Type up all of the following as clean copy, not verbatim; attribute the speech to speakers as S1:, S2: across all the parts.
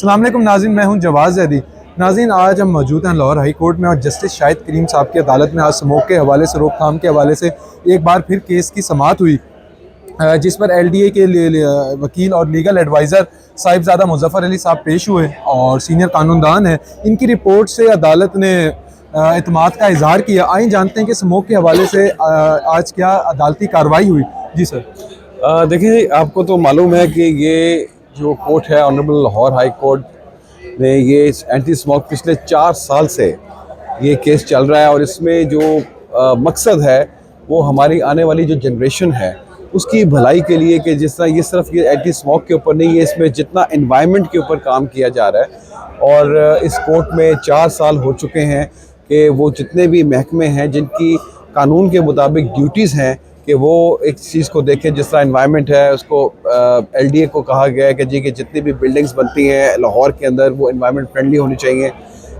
S1: अस्सलाम वालेकुम नाज़रीन, मैं हूं जवाद ज़ैदी। नाज़रीन, आज हम मौजूद हैं लाहौर हाई कोर्ट में और जस्टिस शाहिद करीम साहब की अदालत में आज स्मोक के हवाले से, रोकथाम के हवाले से एक बार फिर केस की समाअत हुई, जिस पर LDA के वकील और लीगल एडवाइज़र साहिबजादा मुज़फ़्फ़र अली साहब पेश हुए और सीनियर कानूनदान हैं। इनकी रिपोर्ट से अदालत ने एतमाद का इजहार किया। आइए जानते हैं कि स्मोक के हवाले से आज क्या अदालती कार्रवाई हुई। जी सर।
S2: देखिए, आपको तो मालूम है कि ये जो कोर्ट है ऑनरेबल लाहौर हाई कोर्ट में, ये एंटी स्मोक पिछले 4 साल से ये केस चल रहा है और इसमें जो मकसद है वो हमारी आने वाली जो जनरेशन है उसकी भलाई के लिए, कि जिस तरह ये सिर्फ ये एंटी स्मोक के ऊपर नहीं है, इसमें जितना एनवायरनमेंट के ऊपर काम किया जा रहा है। और इस कोर्ट में 4 साल हो चुके हैं कि वो जितने भी महकमे हैं जिनकी कानून के मुताबिक ड्यूटीज़ हैं कि वो एक चीज़ को देखें, जिस तरह एनवायरनमेंट है उसको LDA को कहा गया है कि जी कि जितनी भी बिल्डिंग्स बनती हैं लाहौर के अंदर वो एनवायरनमेंट फ्रेंडली होनी चाहिए।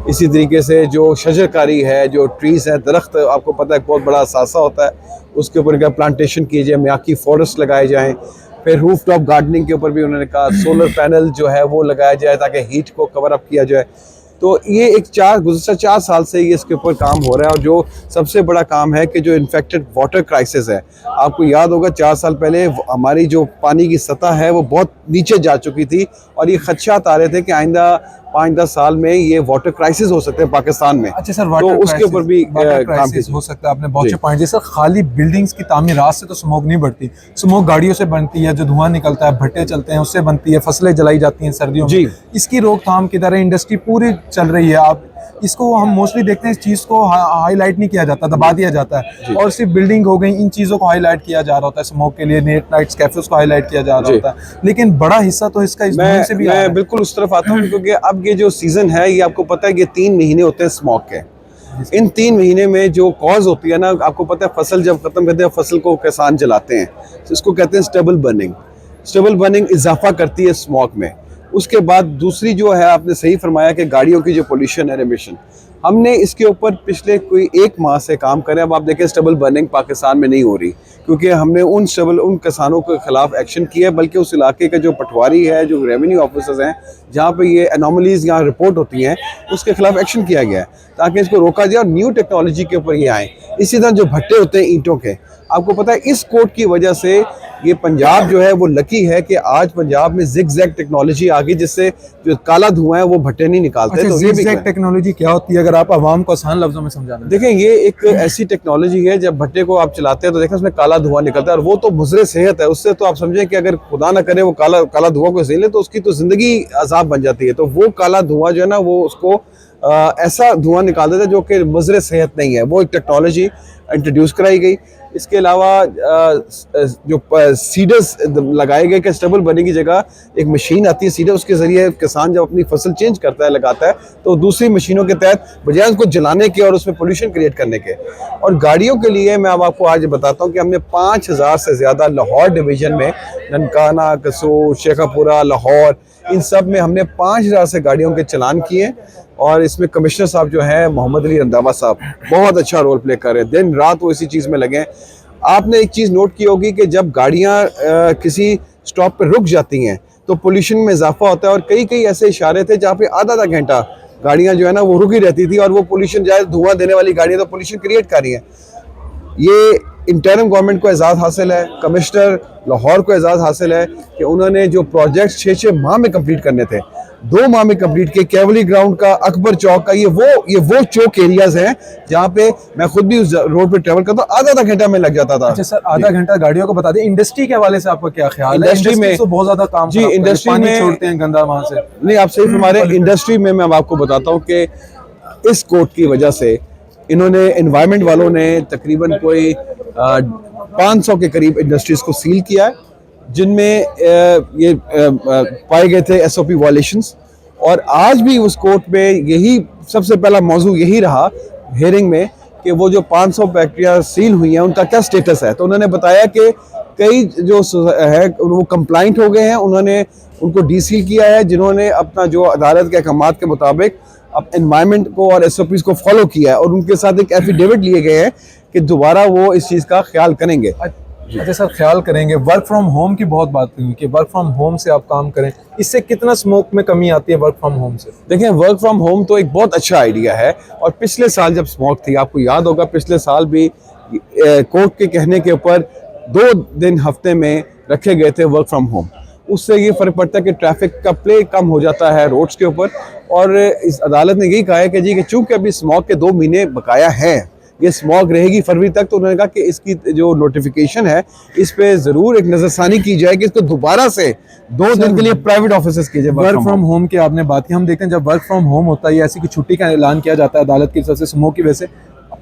S2: इसी तरीके से जो शजरकारी है, जो ट्रीज़ हैं, दरख्त, आपको पता है बहुत बड़ा असासा होता है, उसके ऊपर क्या प्लांटेशन किए जाए, मियाकी फॉरेस्ट लगाए जाएँ। फिर रूफ टॉप गार्डनिंग के ऊपर भी उन्होंने कहा सोलर पैनल जो है वो लगाया जाए ताकि हीट को कवर अप किया जाए। तो ये एक गुज़श्ता 4 साल से ये इसके ऊपर काम हो रहा है। और जो सबसे बड़ा काम है कि जो इन्फेक्टेड वाटर क्राइसिस है, आपको याद होगा 4 साल पहले हमारी जो पानी की सतह है वो बहुत नीचे जा चुकी थी और ये खदशात आ रहे थे कि आइंदा 5-10 साल में ये वाटर क्राइसिस हो सकते हैं पाकिस्तान में।
S1: अच्छा सर,
S2: तो उसके ऊपर भी काम
S1: हो सकता है। आपने बहुत अच्छे पॉइंट दिए सर। खाली बिल्डिंग्स की तामीरात से तो स्मोक नहीं बढ़ती, स्मोक गाड़ियों से बनती है, जो धुआं निकलता है, भट्टे चलते हैं उससे बनती है, फसलें जलाई जाती हैं सर्दियों में। इसकी रोकथाम की तरह इंडस्ट्री पूरी चल रही है। आप इसको हम मोस्टली देखते हैं, इस चीज़ को हाईलाइट नहीं किया जाता, दबा दिया जाता है और सिर्फ बिल्डिंग हो गई, इन चीज़ों को हाईलाइट किया जा रहा होता है। स्मोक के लिए नेट नाइट्स कैफेस को हाईलाइट किया जा रहा होता है, लेकिन बड़ा हिस्सा तो इसका इस मुहिम से भी
S2: मैं बिल्कुल उस तरफ आता हूँ क्योंकि अब ये जो सीजन है ये आपको पता है कि 3 महीने होते हैं स्मोक के। इन 3 महीने में जो कॉज होती है ना, आपको पता है फसल जब खत्म करते हैं फसल को किसान जलाते हैं, तो इसको कहते हैं स्टेबल बर्निंग। स्टेबल बर्निंग इजाफा करती है स्मोक में। उसके बाद दूसरी जो है, आपने सही फरमाया कि गाड़ियों की जो पोल्यूशन है, एमिशन, हमने इसके ऊपर पिछले कोई 1 माह से काम करें। अब आप देखें स्टेबल बर्निंग पाकिस्तान में नहीं हो रही क्योंकि हमने उन किसानों के खिलाफ एक्शन किया है, बल्कि उस इलाके का जो पटवारी है, जो रेवेन्यू ऑफिसर्स हैं, जहाँ पे ये एनोमलीज यहाँ रिपोर्ट होती हैं, उसके खिलाफ एक्शन किया गया है ताकि इसको रोका जाए और न्यू टेक्नोलॉजी के ऊपर ये आए। इसी तरह जो भट्टे होते हैं ईंटों के, आपको पता है इस कोर्ट की वजह से ये पंजाब जो है वो लकी है कि आज पंजाब में जिग-जैग टेक्नोलॉजी आ गई, जिससे जो काला धुआं है वो भट्टे नहीं निकालते।
S1: अच्छा, तो जिग-जैग टेक्नोलॉजी क्या होती है, अगर आप आवाम को आसान लफ्जों में समझाना?
S2: देखें, ये एक ऐसी टेक्नोलॉजी है, जब भट्टे को आप चलाते हैं तो देखें उसमें काला धुआं निकलता है और वो तो मुज़र सेहत है। उससे तो आप समझें कि अगर खुदा ना करे वो काला धुआं को सही ले तो उसकी तो ज़िंदगी अजाब बन जाती है। तो वो काला धुआं जो है ना, वो उसको ऐसा धुआं निकाल देता है जो कि मुज़र सेहत नहीं है। वो एक टेक्नोलॉजी इंट्रोड्यूस कराई गई। इसके अलावा जो सीडर्स लगाए गए कि स्टेबल बर्निंग की जगह एक मशीन आती है सीडर, उसके ज़रिए किसान जब अपनी फसल चेंज करता है, लगाता है, तो दूसरी मशीनों के तहत बजाय उसको जलाने के और उसमें पोल्यूशन क्रिएट करने के। और गाड़ियों के लिए मैं अब आपको आज बताता हूँ कि हमने 5000 से ज़्यादा लाहौर डिवीज़न में, ननकाना, कसूर, शेखापुरा, लाहौर, इन सब में हमने 5000 से गाड़ियों के चलान किए। और इसमें कमिश्नर साहब जो हैं मोहम्मद अली रंधावा साहब बहुत अच्छा रोल प्ले कर रहे हैं, दिन रात वो इसी चीज़ में लगे हैं। आपने एक चीज़ नोट की होगी कि जब गाड़ियाँ किसी स्टॉप पर रुक जाती हैं तो पोल्यूशन में इजाफा होता है और कई ऐसे इशारे थे जहाँ पे आधा घंटा गाड़ियाँ जो है ना वो रुकी रहती थी और वो पोल्यूशन, जाए धुआं देने वाली गाड़ियाँ तो पोल्यूशन क्रिएट कर रही हैं। ये इंटरिम गवर्नमेंट को एजाज़ हासिल है, कमिश्नर लाहौर को एजाज़ हासिल है कि उन्होंने जो प्रोजेक्ट 6 माह में कंप्लीट करने थे, 2 माह में कंप्लीट किए। कैवली ग्राउंड का, अकबर चौक का, ये वो चौक एरियाज हैं जहाँ पे मैं खुद भी उस रोड पे ट्रेवल करता हूँ, आधा घंटा में लग जाता था।
S1: अच्छा सर, आधा घंटा गाड़ियों को बता दें। इंडस्ट्री के हवाले से आपका क्या ख्याल है?
S2: इंडस्ट्री में
S1: तो बहुत ज्यादा काम,
S2: जी, इंडस्ट्री में
S1: छोड़ते हैं गंदा वहाँ से।
S2: नहीं, आप सही हमारे इंडस्ट्री में मैं आपको बताता हूँ कि इस कोर्ट की वजह से इन्होंने, एनवायरनमेंट वालों ने तकरीबन कोई 500 के करीब इंडस्ट्रीज को सील किया है, जिनमें ये पाए गए थे SOP वायलेशंस। और आज भी उस कोर्ट में यही सबसे पहला मौजू यही रहा हेयरिंग में कि वो जो 500 फैक्ट्रियाँ सील हुई हैं उनका क्या स्टेटस है। तो उन्होंने बताया कि कई जो है वो कंप्लाइंट हो गए हैं, उन्होंने उनको डीसील किया है जिन्होंने अपना जो अदालत के अहकामात के मुताबिक अब एनवायरनमेंट को और SOPs को फॉलो किया है और उनके साथ एक एफिडेविट लिए गए हैं कि दोबारा वो इस चीज़ का ख्याल करेंगे।
S1: अच्छा सर, ख्याल करेंगे वर्क फ्रॉम होम की बहुत बात हुई कि वर्क फ्रॉम होम से आप काम करें, इससे कितना स्मोक में कमी आती है वर्क फ्रॉम होम से?
S2: देखें, वर्क फ्रॉम होम तो एक बहुत अच्छा आइडिया है, और पिछले साल जब स्मोक थी, आपको याद होगा पिछले साल भी कोर्ट के कहने के ऊपर 2 दिन हफ्ते में रखे गए थे वर्क फ्रॉम होम। उससे ये फ़र्क पड़ता है कि ट्रैफिक का प्ले कम हो जाता है रोड्स के ऊपर। और इस अदालत ने यही कहा है कि जी कि चूंकि अभी स्मॉग के 2 महीने बकाया हैं, ये स्मॉग रहेगी फरवरी तक, तो उन्होंने कहा कि इसकी जो नोटिफिकेशन है इस पे ज़रूर एक नज़रसानी की जाए कि इसको दोबारा से 2 दिन के लिए प्राइवेट ऑफिस किए जाए।
S1: वर्क फ्रॉम होम की आपने बात की, हम देखते हैं जब वर्क फ्रॉम होम होता है या ऐसी कोई छुट्टी का ऐलान किया जाता है अदालत की तरफ से स्मोक की वजह से,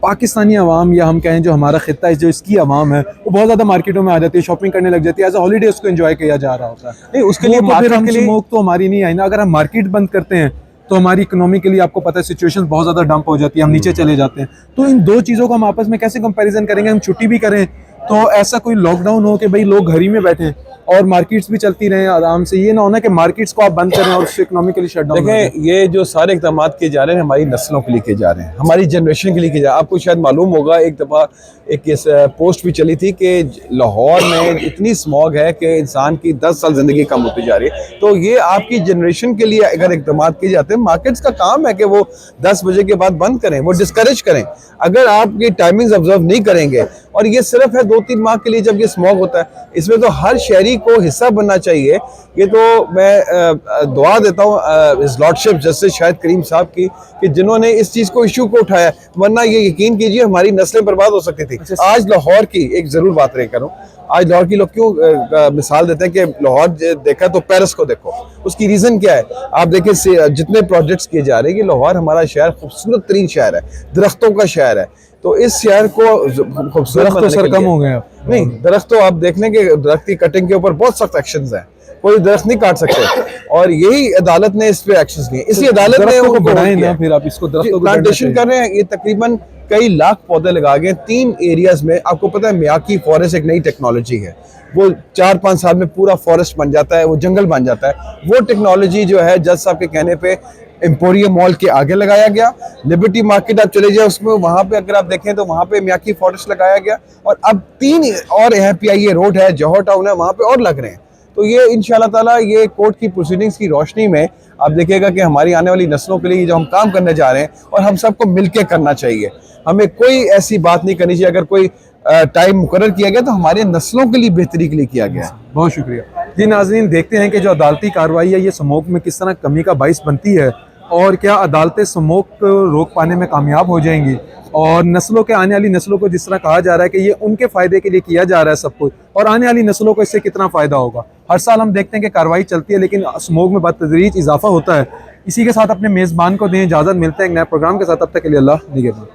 S1: पाकिस्तानी अवाम या हम कहें जो हमारा खिता है, जो इसकी अवाम है, वो बहुत ज़्यादा मार्केटों में आ जाती है, शॉपिंग करने लग जाती है, एज अ हॉलीडे उसको एंजॉय किया जा रहा होता है।
S2: नहीं, उसके लिए
S1: तो फिर
S2: मार्केट
S1: हम
S2: के लिए
S1: स्मोक तो हमारी नहीं आई ना। अगर हम मार्केट बंद करते हैं तो हमारी इकोनॉमी के लिए आपको पता है सिचुएशन बहुत ज़्यादा डंप हो जाती है, हम नीचे चले जाते हैं। तो इन 2 चीज़ों को हम आपस में कैसे कंपैरिजन करेंगे? हम छुट्टी भी करें तो ऐसा कोई लॉकडाउन हो कि भाई लोग घर ही में बैठे और मार्केट्स भी चलती रहें आराम से, ये ना होना कि मार्केट्स को आप बंद करें और उससे इकोनॉमिकली शटडाउन।
S2: देखें, ये जो सारे इक़दाम किए जा रहे हैं हमारी नस्लों के लिए किए जा रहे हैं, हमारी जनरेशन के लिए किए जा रहे हैं। आपको शायद मालूम होगा, एक दफ़ा एक इस पोस्ट भी चली थी कि लाहौर में इतनी स्मॉग है कि इंसान की 10 साल ज़िंदगी कम होती जा रही है। तो ये आपकी जनरेशन के लिए अगर इक़दाम किए जाते हैं, मार्केट्स का काम है कि वो 10 बजे के बाद बंद करें, वो डिस्करेज करें। अगर आप ये टाइमिंग्स ऑब्जर्व नहीं करेंगे, और ये सिर्फ है 2-3 माह के लिए जब ये स्मॉग होता है, इसमें तो हर शहरी को हिस्सा बनना चाहिए। ये तो मैं दुआ देता हूँ इस लॉर्डशिप जस्टिस शाहिद करीम साहब की कि जिन्होंने इस चीज़ को इशू को उठाया, वरना ये यकीन कीजिए हमारी नस्लें बर्बाद हो सकती थी। आज लाहौर की एक ज़रूर बात रह करूँ, आज लाहौर की लोग क्यों मिसाल देते हैं कि लाहौर देखा तो पेरिस को देखो, उसकी रीज़न क्या है? आप देखें जितने प्रोजेक्ट्स किए जा रहे हैं कि लाहौर हमारा शहर खूबसूरत तरीन शहर है, दरख्तों का शहर है, तो इस शहर को खूबसूरत
S1: तो सर कम हो गए
S2: नहीं, दरख्त तो आप देख लें कि दरख्त की कटिंग के ऊपर बहुत सख्त एक्शंस हैं, कोई दरख्त नहीं काट सकते, और यही अदालत ने इस पे एक्शंस लिए। इसी अदालत ने
S1: को बढ़ाएं ना, फिर आप इसको दरख्तों को
S2: प्लांटेशन कर रहे हैं। ये तकरीबन कई लाख पौधे लगा गए 3 एरियाज में। आपको पता है मियाकी फॉरेस्ट एक नई टेक्नोलॉजी है, वो 4-5 साल में पूरा फॉरेस्ट बन जाता है, वो जंगल बन जाता है। वो टेक्नोलॉजी जो है जज साहब के कहने पे एम्पोरियम मॉल के आगे लगाया गया। लिबर्टी मार्केट आप चले जाए उसमें, वहाँ पे अगर आप देखें तो वहाँ पे मियाकी फॉरेस्ट लगाया गया, और अब 3 और यहाँ PIA रोड है, जौहर टाउन है, वहाँ पे और लग रहे हैं। तो ये इंशाल्लाह ताला ये कोर्ट की प्रोसीडिंग्स की रोशनी में आप देखिएगा कि हमारी आने वाली नस्लों के लिए जो हम काम करने जा रहे हैं, और हम सबको मिलकर करना चाहिए। हमें कोई ऐसी बात नहीं करनी चाहिए, अगर कोई टाइम मुकर्रर किया गया तो हमारे नस्लों के लिए बेहतरी के लिए किया गया है।
S1: बहुत शुक्रिया जी। नाज़रीन, देखते हैं कि जो अदालती कार्रवाई है ये स्मोक में किस तरह कमी का बाइस बनती है, और क्या अदालतें स्मोक को रोक पाने में कामयाब हो जाएंगी, और नस्लों के आने वाली नस्लों को जिस तरह कहा जा रहा है कि ये उनके फ़ायदे के लिए किया जा रहा है सब कुछ, और आने वाली नस्लों को इससे कितना फ़ायदा होगा। हर साल हम देखते हैं कि कार्रवाई चलती है, लेकिन स्मोक में बतदरीज इजाफा होता है। इसी के साथ अपने मेज़बान को दें इजाज़त, मिलते हैं एक नए प्रोग्राम के साथ, तब तक के लिए अल्लाह निगहबान।